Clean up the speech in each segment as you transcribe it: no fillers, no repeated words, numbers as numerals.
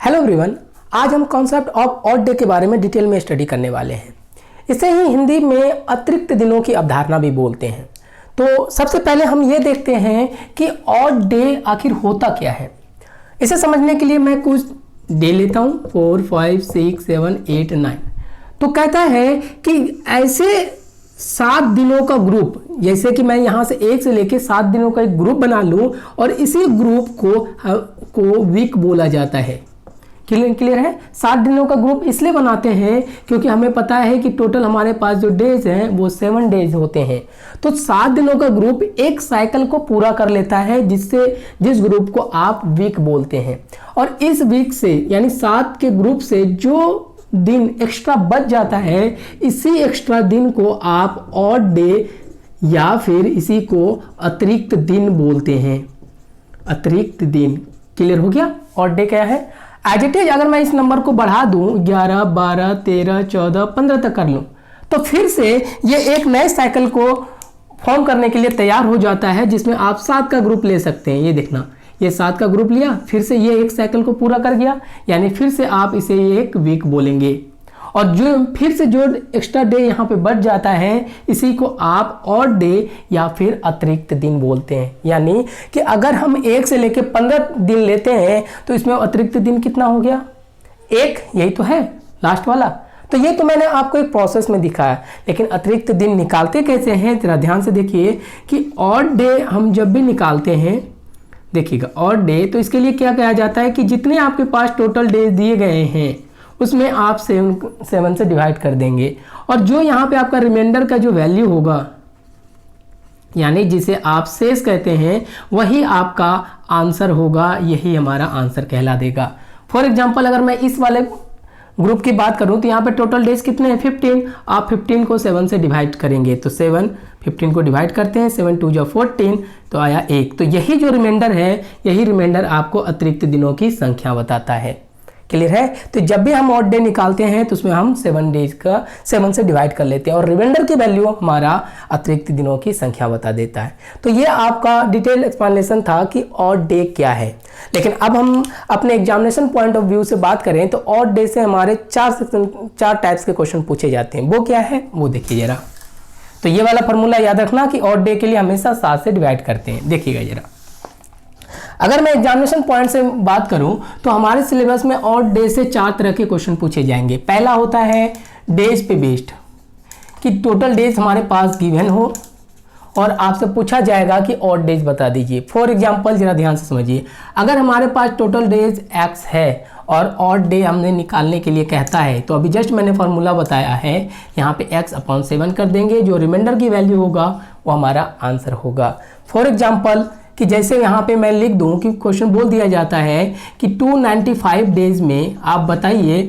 Hello everyone, आज हम concept of odd day के बारे में डिटेल में स्टडी करने वाले हैं। इसे ही हिंदी में अतिरिक्त दिनों की अवधारणा भी बोलते हैं। तो सबसे पहले हम ये देखते हैं कि ऑड डे आखिर होता क्या है। इसे समझने के लिए मैं कुछ डे लेता हूँ 4, 5, 6, 7, 8, 9। तो कहता है कि ऐसे 7 दिनों का ग्रुप, जैसे कि मैं यहाँ से 1 से लेके 7 दिनों का एक ग्रुप बना लूँ और इसी ग्रुप को वीक बोला जाता है। क्लियर है। 7 दिनों का ग्रुप इसलिए बनाते हैं क्योंकि हमें पता है कि टोटल हमारे पास जो डेज हैं वो 7 डेज होते हैं। तो 7 दिनों का ग्रुप एक साइकिल को पूरा कर लेता है, जिस ग्रुप को आप वीक बोलते हैं। और इस वीक से यानी 7 के ग्रुप से जो दिन एक्स्ट्रा बच जाता है, इसी एक्स्ट्रा दिन को आप ऑड डे या फिर इसी को अतिरिक्त दिन बोलते हैं। अतिरिक्त दिन। क्लियर हो गया। ऑड डे क्या है। एज इट इज अगर मैं इस नंबर को बढ़ा दूं 11, 12, 13, 14, 15 तक कर लूं, तो फिर से ये एक नए साइकिल को फॉर्म करने के लिए तैयार हो जाता है, जिसमें आप 7 का ग्रुप ले सकते हैं। ये देखना, ये 7 का ग्रुप लिया, फिर से ये एक साइकिल को पूरा कर गया, यानी फिर से आप इसे एक वीक बोलेंगे। और जो फिर से जो एक्स्ट्रा डे यहाँ पे बच जाता है, इसी को आप ऑड डे या फिर अतिरिक्त दिन बोलते हैं। यानी कि अगर हम 1 से लेकर 15 दिन लेते हैं तो इसमें अतिरिक्त दिन कितना हो गया? 1। यही तो है लास्ट वाला। तो ये तो मैंने आपको एक प्रोसेस में दिखाया, लेकिन अतिरिक्त दिन निकालते कैसे हैं जरा ध्यान से देखिए कि ऑड डे हम जब भी निकालते हैं, देखिएगा ऑड डे, तो इसके लिए क्या कहा जाता है कि जितने आपके पास टोटल डेज दिए गए हैं उसमें आप 7 से डिवाइड कर देंगे, और जो यहाँ पे आपका रिमाइंडर का जो वैल्यू होगा, यानी जिसे आप शेष कहते हैं, वही आपका आंसर होगा। यही हमारा आंसर कहला देगा। फॉर एग्जांपल अगर मैं इस वाले ग्रुप की बात करूं तो यहाँ पे टोटल डेज कितने हैं? 15। आप 15 को 7 से डिवाइड करेंगे तो 7, 15 को डिवाइड करते हैं, 7 2 जा 14, तो आया 1। तो यही जो रिमाइंडर है, यही रिमाइंडर आपको अतिरिक्त दिनों की संख्या बताता है। क्लियर है। तो जब भी हम ऑड डे निकालते हैं तो उसमें हम 7 डेज का 7 से डिवाइड कर लेते हैं और रिमाइंडर की वैल्यू हमारा अतिरिक्त दिनों की संख्या बता देता है। तो ये आपका डिटेल एक्सप्लेनेशन था कि ऑड डे क्या है। लेकिन अब हम अपने एग्जामिनेशन पॉइंट ऑफ व्यू से बात करें तो ऑड डे से हमारे 4 टाइप्स के क्वेश्चन पूछे जाते हैं। वो क्या है वो देखिए जरा। तो ये वाला फॉर्मूला याद रखना कि ऑड डे के लिए हमेशा 7 से डिवाइड करते हैं। देखिएगा जरा, अगर मैं एग्जामिनेशन पॉइंट से बात करूं तो हमारे सिलेबस में ऑड डे से 4 तरह के क्वेश्चन पूछे जाएंगे। पहला होता है डेज पे बेस्ड, कि टोटल डेज हमारे पास गिवन हो और आपसे पूछा जाएगा कि ऑड डेज बता दीजिए। फॉर एग्जांपल जरा ध्यान से समझिए, अगर हमारे पास टोटल डेज x है और ऑड डे हमने निकालने के लिए कहता है, तो अभी जस्ट मैंने फार्मूला बताया है, यहाँ पे x/7 कर देंगे, जो रिमाइंडर की वैल्यू होगा वो हमारा आंसर होगा। फॉर एग्जाम्पल कि जैसे यहाँ पे मैं लिख दूँ कि क्वेश्चन बोल दिया जाता है कि 295 डेज में आप बताइए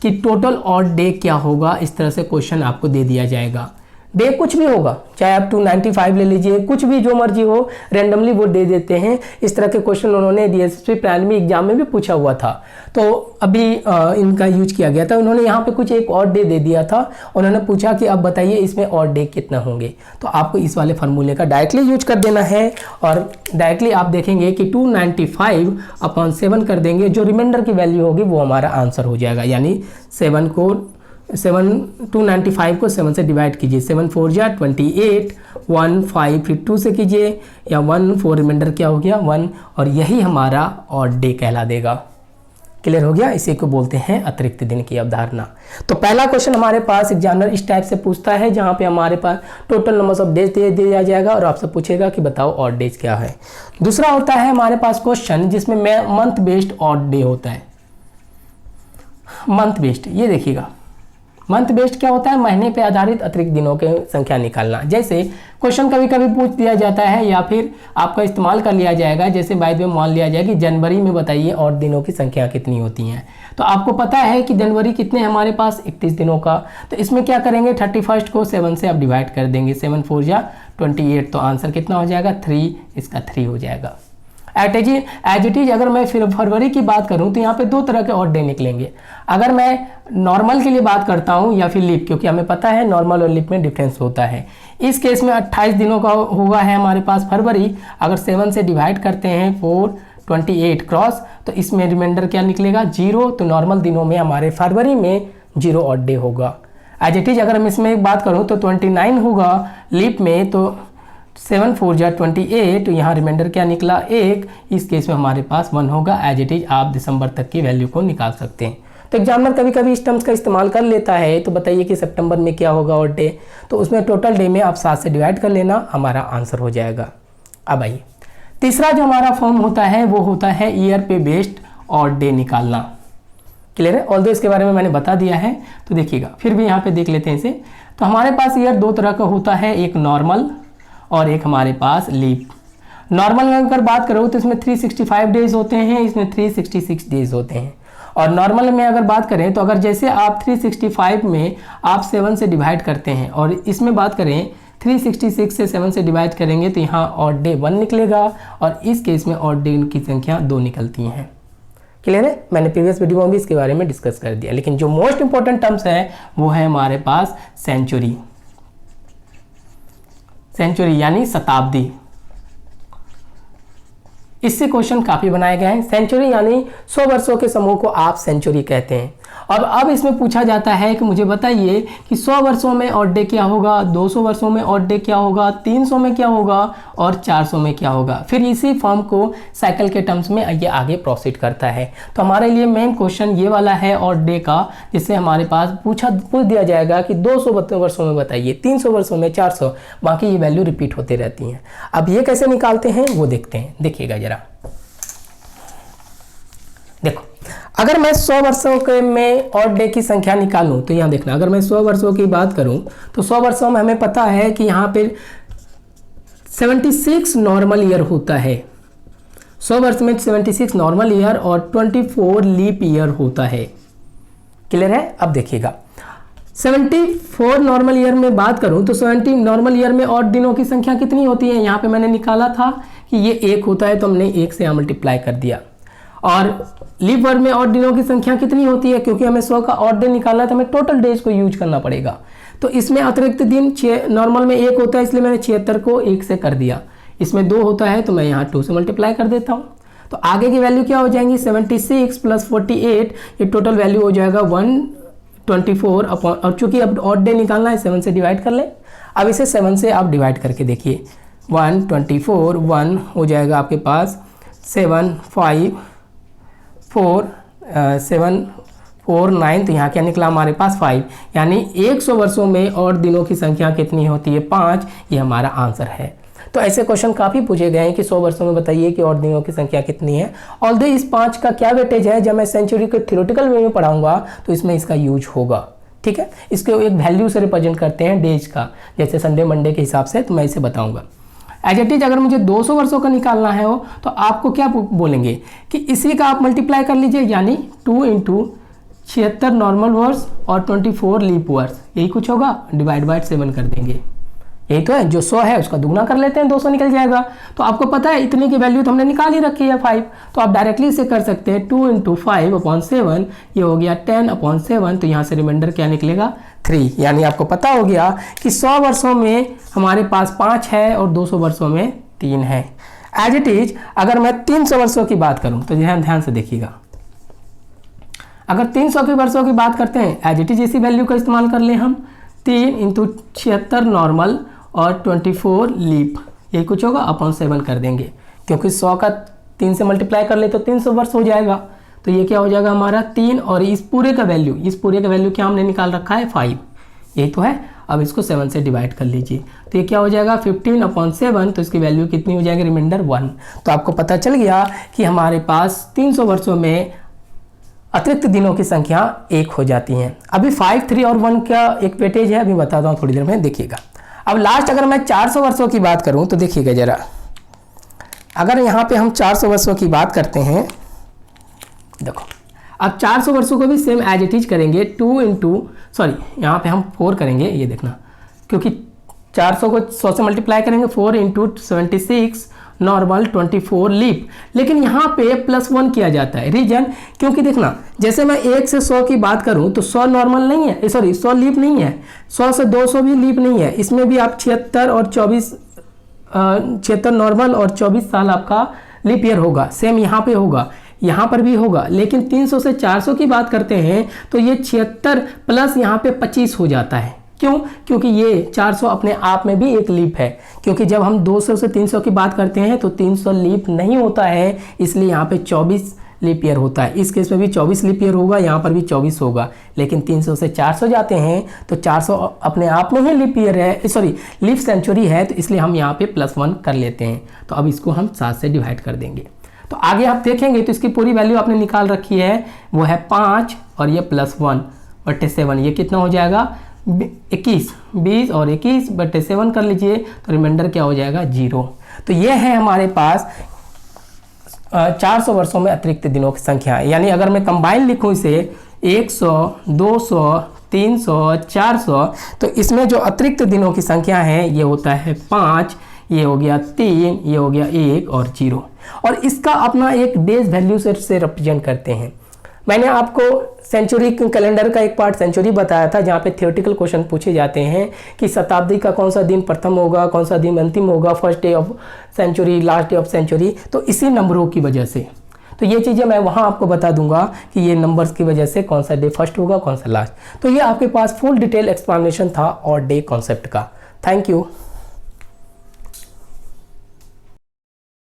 कि टोटल ऑड डे क्या होगा। इस तरह से क्वेश्चन आपको दे दिया जाएगा। डे कुछ भी होगा, चाहे आप 295 ले लीजिए, कुछ भी जो मर्जी हो, रैंडमली वो दे देते हैं। इस तरह के क्वेश्चन उन्होंने डीएसएसपी प्राइमरी एग्जाम में भी पूछा हुआ था, तो अभी इनका यूज किया गया था। उन्होंने यहाँ पे कुछ एक ऑड डे दे दिया था, उन्होंने पूछा कि अब बताइए इसमें ऑड डे कितना होंगे, तो आपको इस वाले फार्मूले का डायरेक्टली यूज कर देना है और डायरेक्टली आप देखेंगे कि 295/7 कर देंगे, जो रिमाइंडर की वैल्यू होगी वो हमारा आंसर हो जाएगा। यानी 295 को 7 से डिवाइड कीजिए, 7 4 जा 28, 1 5 फिर 2 से कीजिए, या 1 4 रिमाइंडर क्या हो गया 1, और यही हमारा ऑड डे कहला देगा। क्लियर हो गया। इसी को बोलते हैं अतिरिक्त दिन की अवधारणा। तो पहला क्वेश्चन हमारे पास एग्जामिनर इस टाइप से पूछता है, जहाँ पे हमारे पास टोटल नंबर्स ऑफ डेज दे दिया जाएगा और आपसे पूछेगा कि बताओ ऑड डेज क्या है। दूसरा होता है हमारे पास क्वेश्चन जिसमें मंथ बेस्ड ऑड डे होता है। मंथ बेस्ड, ये देखिएगा, मंथ बेस्ड क्या होता है? महीने पे आधारित अतिरिक्त दिनों की संख्या निकालना। जैसे क्वेश्चन कभी कभी पूछ दिया जाता है या फिर आपका इस्तेमाल कर लिया जाएगा, जैसे बाय द वे मान लिया जाए कि जनवरी में बताइए ऑड दिनों की संख्या कितनी होती हैं। तो आपको पता है कि जनवरी कितने हमारे पास 31 दिनों का, तो इसमें क्या करेंगे 31 को 7 से आप डिवाइड कर देंगे, 7 4 जा 28, तो आंसर कितना हो जाएगा 3, इसका 3 हो जाएगा। एज इट इज अगर मैं फिर फरवरी की बात करूं तो यहाँ पे 2 तरह के ऑड डे निकलेंगे। अगर मैं नॉर्मल के लिए बात करता हूं या फिर लीप, क्योंकि हमें पता है नॉर्मल और लीप में डिफरेंस होता है। इस केस में 28 दिनों का होगा है हमारे पास फरवरी, अगर 7 से डिवाइड करते हैं 4 28 क्रॉस, तो इसमें रिमाइंडर क्या निकलेगा 0। तो नॉर्मल दिनों में हमारे फरवरी में 0 ऑड डे होगा। एज इट इज अगर मैं इसमें एक बात करूँ तो 29 होगा लीप में, तो 7 4 जा 28, तो यहाँ रिमाइंडर क्या निकला 1। इस केस में हमारे पास 1 होगा। एज इट इज आप दिसंबर तक की वैल्यू को निकाल सकते हैं। तो एग्जामिनर कभी कभी इस टर्म्स का इस्तेमाल कर लेता है, तो बताइए कि सितंबर में क्या होगा ऑड डे, तो उसमें टोटल डे में आप 7 से डिवाइड कर लेना, हमारा आंसर हो जाएगा। अब आइए तीसरा जो हमारा फॉर्म होता है वो होता है ईयर पे बेस्ड ऑड डे निकालना। क्लियर है? ऑल्दो इसके बारे में मैंने बता दिया है, तो देखिएगा फिर भी यहाँ पे देख लेते हैं इसे। तो हमारे पास ईयर दो तरह का होता है, एक नॉर्मल और एक हमारे पास लीप। नॉर्मल में अगर बात करो तो इसमें 365 डेज होते हैं, इसमें 366 डेज होते हैं। और नॉर्मल में अगर बात करें तो अगर जैसे आप 365 में आप 7 से डिवाइड करते हैं और इसमें बात करें 366 से 7 से डिवाइड करेंगे तो यहाँ ऑड डे 1 निकलेगा और इस केस में ऑड डे की संख्या 2 निकलती हैं। क्लियर है? मैंने प्रीवियस वीडियो में भी इसके बारे में डिस्कस कर दिया। लेकिन जो मोस्ट इंपॉर्टेंट टर्म्स है वो है हमारे पास सेंचुरी। सेंचुरी यानी शताब्दी, इससे क्वेश्चन काफी बनाए गए हैं। सेंचुरी यानी 100 वर्षों के समूह को आप सेंचुरी कहते हैं। और अब इसमें पूछा जाता है कि मुझे बताइए कि 100 वर्षों में ऑड डे क्या होगा, 200 वर्षों में ऑड डे क्या होगा, 300 में क्या होगा और 400 में क्या होगा। फिर इसी फॉर्म को साइकिल के टर्म्स में ये आगे प्रोसीड करता है। तो हमारे लिए मेन क्वेश्चन ये वाला है ऑड डे का, जिससे हमारे पास पूछ दिया जाएगा कि 200 वर्षों में बताइए, 300 वर्षों में 400, बाकी ये वैल्यू रिपीट होते रहती हैं। अब ये कैसे निकालते हैं वो देखते हैं। देखिएगा जरा, देखो अगर मैं 100 वर्षों के में ऑड डे की संख्या निकालूं तो यहाँ देखना, अगर मैं 100 वर्षों की बात करूं तो 100 वर्षों में हमें पता है कि यहाँ पे 76 नॉर्मल ईयर होता है। 100 वर्ष में 76 नॉर्मल ईयर और 24 लीप ईयर होता है। क्लियर है? अब देखिएगा 74 नॉर्मल ईयर में बात करूं तो 70 नॉर्मल ईयर में ऑड दिनों की संख्या कितनी होती है, यहाँ पे मैंने निकाला था कि ये 1 होता है, तो हमने 1 से यहाँ मल्टीप्लाई कर दिया। और लीप ईयर में ऑड दिनों की संख्या कितनी होती है, क्योंकि हमें 100 का ऑड डे निकालना था, हमें टोटल डेज को यूज करना पड़ेगा। तो इसमें अतिरिक्त दिन नॉर्मल में 1 होता है, इसलिए मैंने 76 को 1 से कर दिया। इसमें 2 होता है तो मैं यहाँ 2 से मल्टीप्लाई कर देता हूँ। तो आगे की वैल्यू क्या हो जाएंगी, 76 + 48, ये टोटल वैल्यू हो जाएगा 124 अपॉन, और चूंकि अब ऑड डे निकालना है 7 से डिवाइड कर लें। अब इसे 7 से आप डिवाइड करके देखिए, 124 1 हो जाएगा आपके पास 7 5 4 7 4 9, तो यहाँ क्या निकला हमारे पास 5, यानी 100 वर्षों में और दिनों की संख्या कितनी होती है 5, ये हमारा आंसर है। तो ऐसे क्वेश्चन काफ़ी पूछे गए हैं कि 100 वर्षों में बताइए कि और दिनों की संख्या कितनी है। ऑल्दो इस 5 का क्या वेटेज है, जब मैं सेंचुरी को थ्योरेटिकल वे में पढ़ाऊंगा तो इसमें इसका यूज होगा। ठीक है, इसको एक वैल्यू से रिप्रेजेंट करते हैं डेज का, जैसे संडे मंडे के हिसाब से, तो मैं इसे बताऊंगा। एज इट इज अगर मुझे 200 वर्षों का निकालना है हो तो आपको क्या बोलेंगे कि इसी का आप मल्टीप्लाई कर लीजिए, यानी 2 × 76 नॉर्मल वर्ष और 24 लीप वर्ष, यही कुछ होगा, डिवाइड बाय 7 कर देंगे। यही तो है, जो 100 है उसका दुगना कर लेते हैं, 200 निकल जाएगा। तो आपको पता है इतने की वैल्यू तो हमने निकाल ही रखी है 5, तो आप डायरेक्टली इसे कर सकते हैं 2 × 5/7, ये हो गया 10/7, तो यहाँ से रिमाइंडर क्या निकलेगा 3, यानी आपको पता हो गया कि 100 वर्षों में हमारे पास 5 है और 200 वर्षों में 3 है। एज इट इज अगर मैं 300 वर्षों की बात करूं तो ध्यान से देखिएगा, अगर 300 की वर्षों की बात करते हैं एज इट इज इसी वैल्यू का इस्तेमाल कर लें हम, 3 × 76 नॉर्मल और 24 लीप, यही कुछ होगा, अपॉन 7 कर देंगे, क्योंकि 100 का 3 से मल्टीप्लाई कर ले तो 300 वर्ष हो जाएगा। तो ये क्या हो जाएगा हमारा 3, और इस पूरे का वैल्यू क्या हमने निकाल रखा है 5, यही तो है। अब इसको 7 से डिवाइड कर लीजिए, तो ये क्या हो जाएगा 15/7, तो इसकी वैल्यू कितनी हो जाएगी, रिमाइंडर 1। तो आपको पता चल गया कि हमारे पास 300 वर्षों में अतिरिक्त दिनों की संख्या 1 हो जाती है। अभी 5, 3 और 1 का एक वेटेज है, अभी बताता हूँ थोड़ी देर में, देखिएगा। अब लास्ट अगर मैं 400 वर्षों की बात करूं तो देखिएगा जरा, अगर यहाँ पे हम 400 वर्षों की बात करते हैं, देखो अब 400 वर्षों को भी सेम एज इट इज करेंगे, 4 पे हम 4 करेंगे, ये देखना, क्योंकि 400 को 100 से मल्टीप्लाई करेंगे, 4 × 76 नॉर्मल 24 लीप, लेकिन यहाँ पे +1 किया जाता है। रीजन, क्योंकि देखना जैसे मैं 1 से 100 की बात करूँ तो 100 नॉर्मल नहीं है, 100 लीप नहीं है, 100 से 200 भी लीप नहीं है, इसमें भी आप 76 और 24 76 नॉर्मल और 24 साल आपका लीप ईयर होगा, सेम यहाँ पे होगा, यहाँ पर भी होगा। लेकिन 300 से 400 की बात करते हैं तो ये 76 प्लस यहाँ पे 25 हो जाता है। क्यों? क्योंकि ये 400 अपने आप में भी एक लीप है, क्योंकि जब हम 200 से 300 की बात करते हैं तो 300 लीप नहीं होता है, इसलिए यहाँ पे 24 लीप ईयर होता है। इस केस में भी 24 लीप ईयर होगा, यहाँ पर भी 24 होगा। लेकिन 300 से 400 जाते हैं तो 400 अपने आप में ही लीप ईयर है, सॉरी लीप सेंचुरी है, तो इसलिए हम यहाँ पे +1 कर लेते हैं। तो अब इसको हम 7 से डिवाइड कर देंगे। तो आगे आप देखेंगे तो इसकी पूरी वैल्यू आपने निकाल रखी है, वो है 5 और ये +1/7। ये कितना हो जाएगा? 21। 20 और 21/7 कर लीजिए तो रिमाइंडर क्या हो जाएगा? 0। तो ये है हमारे पास 400 वर्षों में अतिरिक्त दिनों की संख्या। यानी अगर मैं कंबाइन लिखूं इसे 100, 200, 300, 400, तो इसमें जो अतिरिक्त दिनों की संख्या है ये होता है 5, ये हो गया 3, ये हो गया 1 और 0। और इसका अपना एक डेज वैल्यू से रिप्रेजेंट करते हैं। मैंने आपको सेंचुरी कैलेंडर का एक पार्ट सेंचुरी बताया था, जहाँ पे थियोरेटिकल क्वेश्चन पूछे जाते हैं कि शताब्दी का कौन सा दिन प्रथम होगा, कौन सा दिन अंतिम होगा, first day of century, last day of century. तो इसी नंबरों की वजह से, तो ये चीज़ें मैं वहाँ आपको बता दूंगा कि ये नंबर्स की वजह से कौन सा डे फर्स्ट होगा, कौन सा लास्ट। तो ये आपके पास फुल डिटेल एक्सप्लेनेशन था ऑड डे कॉन्सेप्ट का। Thank you.